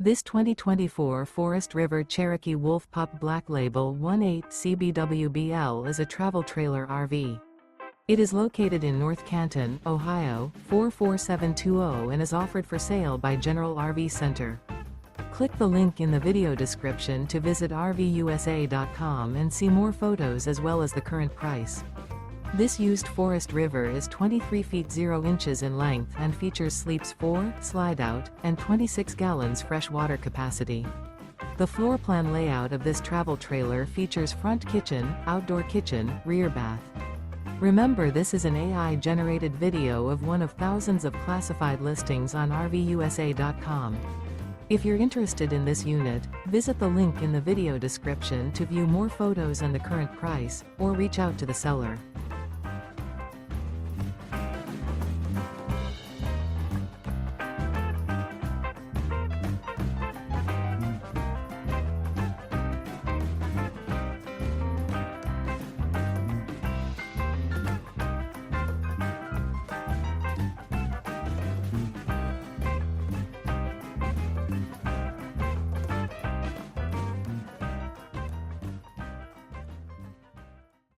This 2024 Forest River Cherokee Wolf Pup Black Label 18 CBWBL is a travel trailer RV. It is located in North Canton, Ohio, 44720 and is offered for sale by General RV Center. Click the link in the video description to visit RVUSA.com and see more photos as well as the current price. This used Forest River is 23 feet 0 inches in length and features sleeps 4, slide-out, and 26 gallons fresh water capacity. The floor plan layout of this travel trailer features front kitchen, outdoor kitchen, rear bath. Remember, this is an AI-generated video of one of thousands of classified listings on RVUSA.com. If you're interested in this unit, visit the link in the video description to view more photos and the current price, or reach out to the seller.